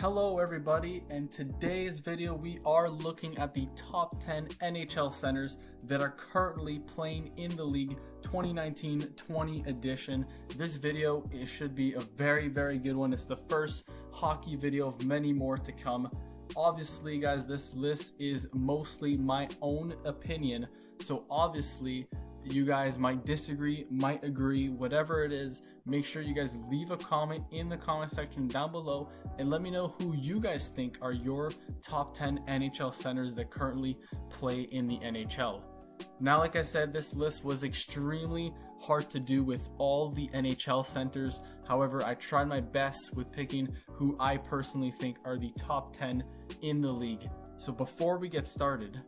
Hello everybody, and today's video we are looking at the top 10 NHL centers that are currently playing in the league 2019-20 edition. This video, it should be a very good one. It's the first hockey video of many more to come. Obviously guys, this list is mostly my own opinion, so obviously you guys might disagree, might agree, whatever it is. Make sure you guys leave a comment in the comment section down below and let me know who you guys think are your top 10 NHL centers that currently play in the NHL. Now, like I said, this list was extremely hard to do with all the NHL centers. However, I tried my best with picking who I personally think are the top 10 in the league. So before we get started,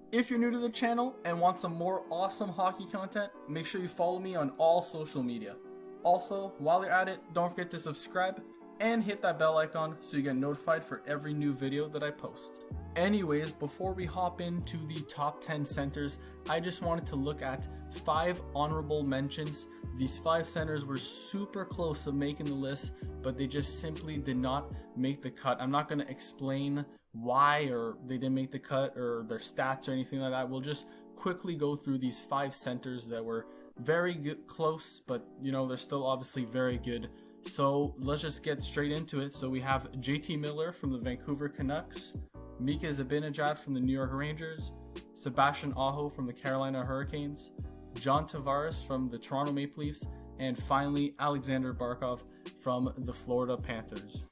if you're new to the channel and want some more awesome hockey content, make sure you follow me on all social media. Also, while you're at it, don't forget to subscribe and hit that bell icon so you get notified for every new video that I post. Anyways, before we hop into the top 10 centers, I just wanted to look at 5 honorable mentions. These 5 centers were super close to making the list, but they just simply did not make the cut. I'm not going to explain why or they didn't make the cut or their stats or anything like that. We'll just quickly go through these 5 centers that were very good, close, but you know, they're still obviously very good. So let's just get straight into it. So we have JT Miller from the Vancouver Canucks, Mika Zibanejad from the New York Rangers, Sebastian Aho from the Carolina Hurricanes, John Tavares from the Toronto Maple Leafs, and finally Alexander Barkov from the Florida Panthers.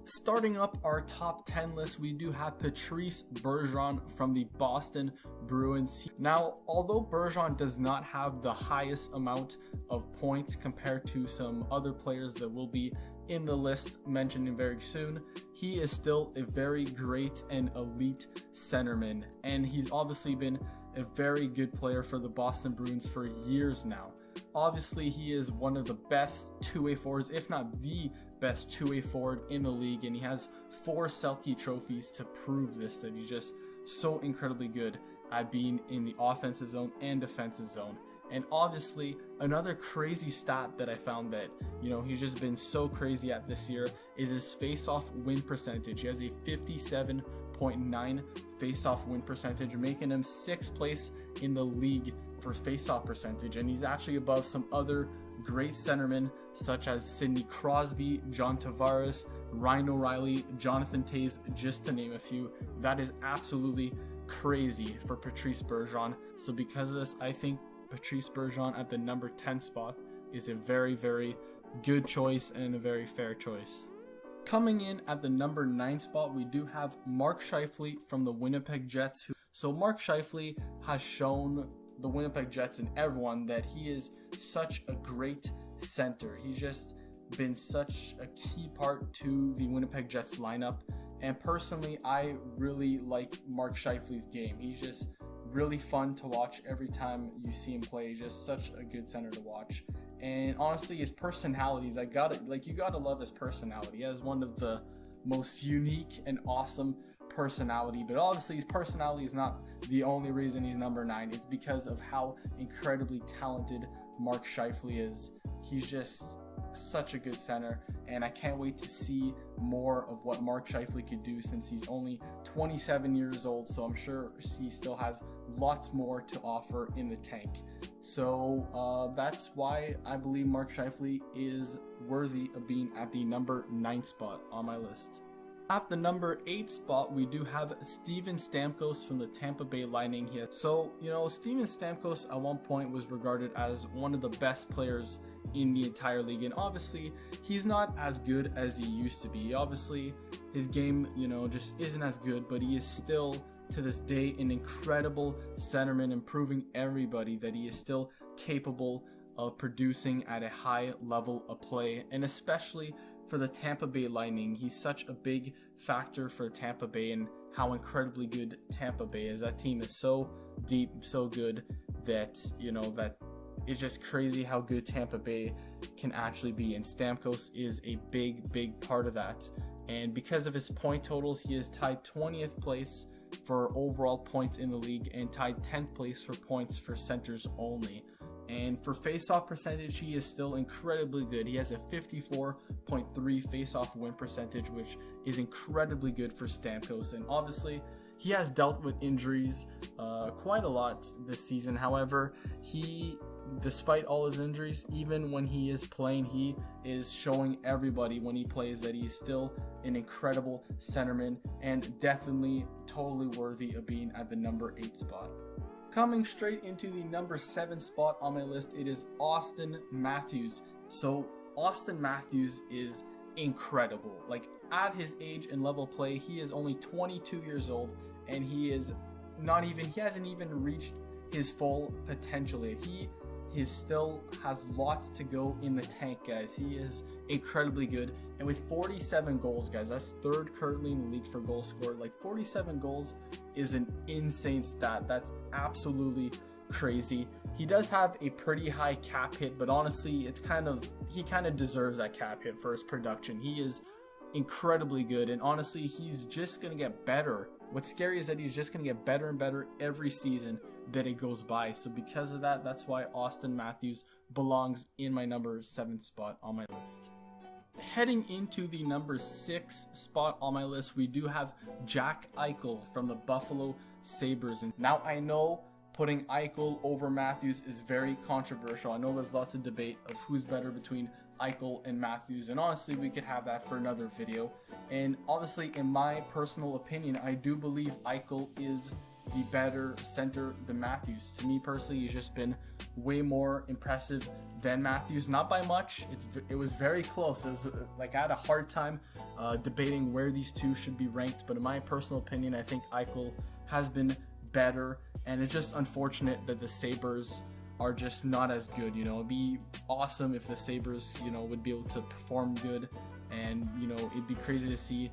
Starting up our top 10 list, we do have Patrice Bergeron from the Boston Bruins. Now, although Bergeron does not have the highest amount of points compared to some other players that will be in the list mentioned very soon, he is still a very great and elite centerman, and he's obviously been a very good player for the Boston Bruins for years now. Obviously, he is one of the best two-way forwards, if not the best two-way forward in the league, and he has 4 Selke trophies to prove this, that he's just so incredibly good at being in the offensive zone and defensive zone. And obviously, another crazy stat that I found that, you know, he's just been so crazy at this year is his face-off win percentage. He has a 57.9 face-off win percentage, making him 6th place in the league for face-off percentage, and he's actually above some other great centermen such as Sidney Crosby, John Tavares, Ryan O'Reilly, Jonathan Toews, just to name a few. That is absolutely crazy for Patrice Bergeron. So because of this, I think Patrice Bergeron at the number 10 spot is a very good choice and a very fair choice. Coming in at the number 9 spot, we do have Mark Scheifele from the Winnipeg Jets. So Mark Scheifele has shown the Winnipeg Jets and everyone that he is such a great center. He's just been such a key part to the Winnipeg Jets lineup, and personally I really like Mark Scheifele's game. He's just really fun to watch every time you see him play. He's just such a good center to watch, and honestly his personalities, you gotta love his personality. He has one of the most unique and awesome personality, but obviously his personality is not the only reason he's number 9. It's because of how incredibly talented Mark Scheifele is. He's just such a good center, and I can't wait to see more of what Mark Scheifele could do since he's only 27 years old, so I'm sure he still has lots more to offer in the tank. So that's why I believe Mark Scheifele is worthy of being at the number 9 spot on my list. At the number 8 spot, we do have Steven Stamkos from the Tampa Bay Lightning here. So, you know, Steven Stamkos at one point was regarded as one of the best players in the entire league, and obviously he's not as good as he used to be. Obviously his game, you know, just isn't as good, but he is still to this day an incredible centerman, and proving everybody that he is still capable of producing at a high level of play, and especially for the Tampa Bay Lightning. He's such a big factor for Tampa Bay and how incredibly good Tampa Bay is. That team is so deep, so good that, you know, that it's just crazy how good Tampa Bay can actually be, and Stamkos is a big part of that. And because of his point totals, he is tied 20th place for overall points in the league and tied 10th place for points for centers only. And for face-off percentage, he is still incredibly good. He has a 54.3 face-off win percentage, which is incredibly good for Stamkos. And obviously, he has dealt with injuries quite a lot this season. However, despite all his injuries, even when he is playing, he is showing everybody when he plays that he's still an incredible centerman and definitely totally worthy of being at the number 8 spot. Coming straight into the number 7 spot on my list, it is Auston Matthews. So Auston Matthews is incredible. Like, at his age and level play, he is only 22 years old, and he hasn't even reached his full potential yet. He still has lots to go in the tank, guys. He is incredibly good. And with 47 goals, guys, that's 3rd currently in the league for goals scored. Like, 47 goals is an insane stat. That's absolutely crazy. He does have a pretty high cap hit, but honestly, he kind of deserves that cap hit for his production. He is incredibly good, and honestly, he's just going to get better. What's scary is that he's just going to get better and better every season that it goes by. So because of that, that's why Auston Matthews belongs in my number 7 spot on my list. Heading into the number 6 spot on my list, we do have Jack Eichel from the Buffalo Sabres. And now I know putting Eichel over Matthews is very controversial. I know there's lots of debate of who's better between Eichel and Matthews, and honestly, we could have that for another video. And obviously, in my personal opinion, I do believe Eichel is the better center than Matthews. To me personally, he's just been way more impressive than Matthews. Not by much. It was very close. It was like I had a hard time debating where these two should be ranked, but in my personal opinion, I think Eichel has been better, and it's just unfortunate that the Sabres are just not as good. You know, it'd be awesome if the Sabres, you know, would be able to perform good, and you know, it'd be crazy to see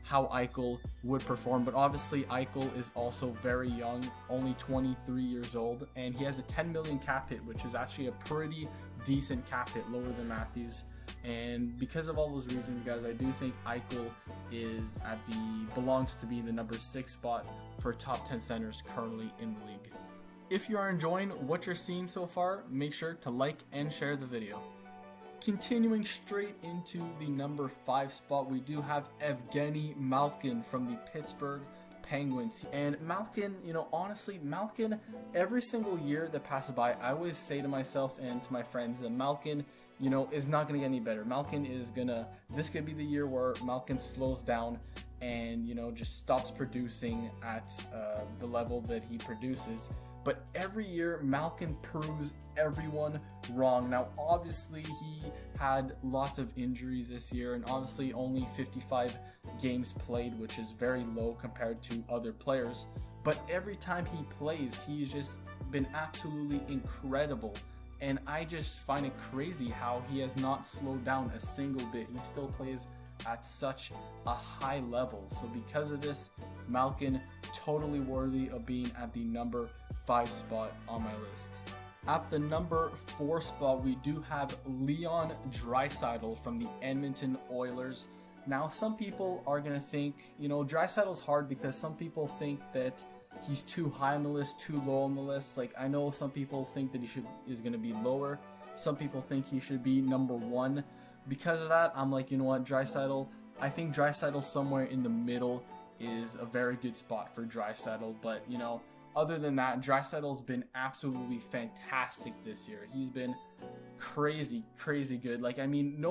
how Eichel would perform. But obviously Eichel is also very young, only 23 years old, and he has a 10 million cap hit, which is actually a pretty decent cap hit, lower than Matthews. And because of all those reasons, guys, I do think Eichel belongs to be in the number 6 spot for top 10 centers currently in the league. If you are enjoying what you're seeing so far, make sure to like and share the video. Continuing straight into the number 5 spot, we do have Evgeni Malkin from the Pittsburgh Penguins. And Malkin, you know, honestly, Malkin, every single year that passes by, I always say to myself and to my friends that Malkin, you know, is not going to get any better. This could be the year where Malkin slows down and, you know, just stops producing at the level that he produces. But every year, Malkin proves everyone wrong. Now, obviously, he had lots of injuries this year, and obviously only 55 games played, which is very low compared to other players. But every time he plays, he's just been absolutely incredible. And I just find it crazy how he has not slowed down a single bit. He still plays at such a high level. So because of this, Malkin totally worthy of being at the number 5 spot on my list. At the number 4 spot, we do have Leon Draisaitl from the Edmonton Oilers. Now, some people are going to think, you know, Draisaitl's hard because some people think that he's too high on the list, too low on the list. Like, I know some people think that is going to be lower. Some people think he should be number 1. Because of that, I'm like, you know what, Draisaitl, I think Draisaitl somewhere in the middle is a very good spot for Draisaitl. But, you know, other than that, Draisaitl's been absolutely fantastic this year. He's been crazy good. Like, I mean,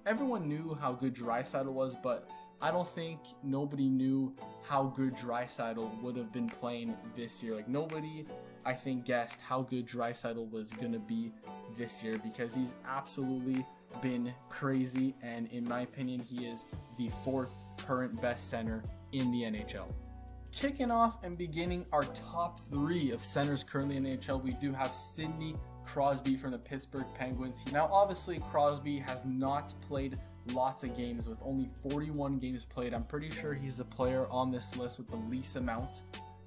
everyone knew how good Draisaitl was, but I don't think nobody knew how good Draisaitl would have been playing this year. Like, nobody, I think, guessed how good Draisaitl was going to be this year, because he's absolutely been crazy, and in my opinion, he is the 4th current best center in the NHL. Kicking off and beginning our top 3 of centers currently in the NHL, we do have Sidney Crosby from the Pittsburgh Penguins. Now, obviously, Crosby has not played lots of games, with only 41 games played. I'm pretty sure he's the player on this list with the least amount.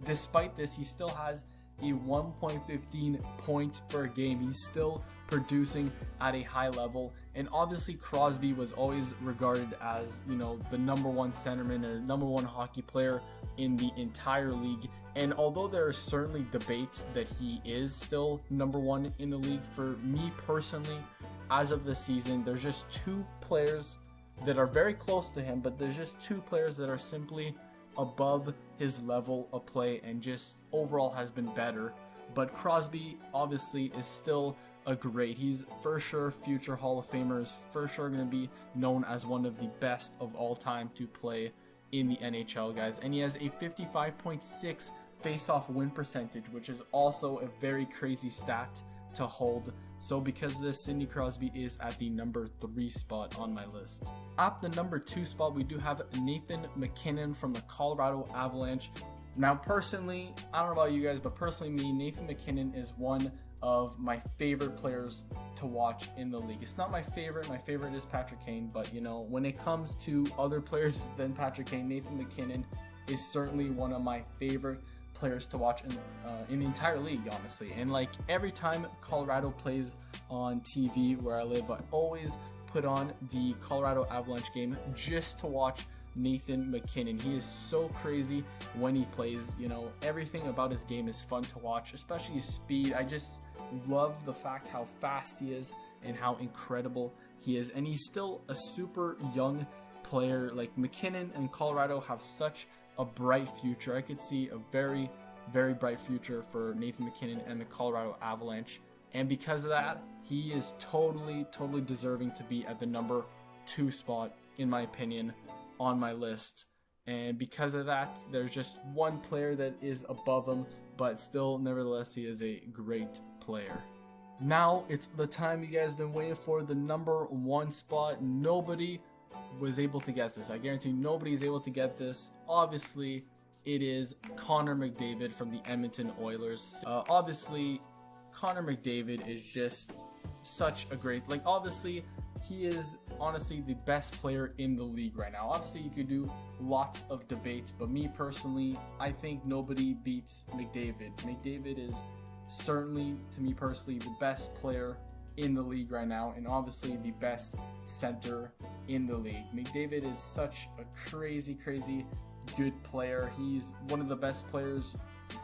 Despite this, he still has a 1.15 points per game. He's still producing at a high level. And obviously Crosby was always regarded as, you know, the number one centerman or number one hockey player in the entire league. And although there are certainly debates that he is still number one in the league, for me personally, as of this season, there's just two players that are very close to him, but there's just two players that are simply above his level of play and just overall has been better. But Crosby obviously is still a great. He's for sure future Hall of Famers, for sure going to be known as one of the best of all time to play in the NHL, guys. And he has a 55.6 face-off win percentage, which is also a very crazy stat to hold. So because of this, Sidney Crosby is at the number 3 spot on my list. At the number 2 spot, we do have Nathan MacKinnon from the Colorado Avalanche. Now personally, I don't know about you guys, but personally me, Nathan MacKinnon is one of my favorite players to watch in the league. It's not my favorite is Patrick Kane, but you know, when it comes to other players than Patrick Kane, Nathan MacKinnon is certainly one of my favorite players to watch in the entire league, honestly. And like every time Colorado plays on TV where I live, I always put on the Colorado Avalanche game just to watch Nathan MacKinnon. He is so crazy when he plays. You know, everything about his game is fun to watch, especially his speed. I just love the fact how fast he is and how incredible he is. And he's still a super young player. Like MacKinnon and Colorado have such a bright future. I could see a very, very bright future for Nathan MacKinnon and the Colorado Avalanche. And because of that, he is totally deserving to be at the number 2 spot, in my opinion, on my list. And because of that, there's just one player that is above him, but still, nevertheless, he is a great player. Now, it's the time you guys have been waiting for, the number 1 spot. Nobody was able to guess this. I guarantee nobody is able to get this. Obviously, it is Connor McDavid from the Edmonton Oilers. Obviously, Connor McDavid is just such a great, like, obviously, he is honestly the best player in the league right now. Obviously, you could do lots of debates, but me personally, I think nobody beats McDavid. McDavid is certainly, to me personally, the best player in the league right now, and obviously the best center in the league. McDavid is such a crazy good player. He's one of the best players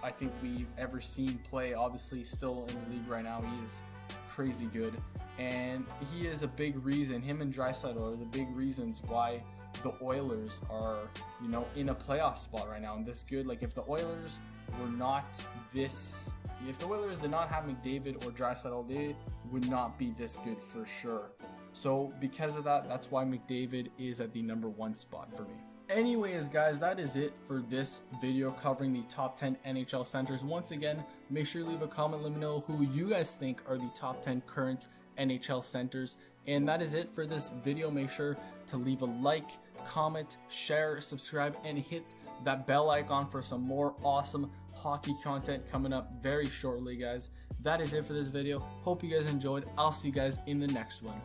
I think we've ever seen play. Obviously, still in the league right now, he is crazy good, and he is a big reason. Him and Draisaiti are the big reasons why the Oilers are, you know, in a playoff spot right now and this good. Like, if the Oilers were not this, if the Oilers did not have McDavid or Draisaiti, they would not be this good for sure. So because of that, that's why McDavid is at the number 1 spot for me. Anyways, guys, that is it for this video covering the top 10 NHL centers. Once again, make sure you leave a comment. Let me know who you guys think are the top 10 current NHL centers. And that is it for this video. Make sure to leave a like, comment, share, subscribe, and hit that bell icon for some more awesome hockey content coming up very shortly, guys. That is it for this video. Hope you guys enjoyed. I'll see you guys in the next one.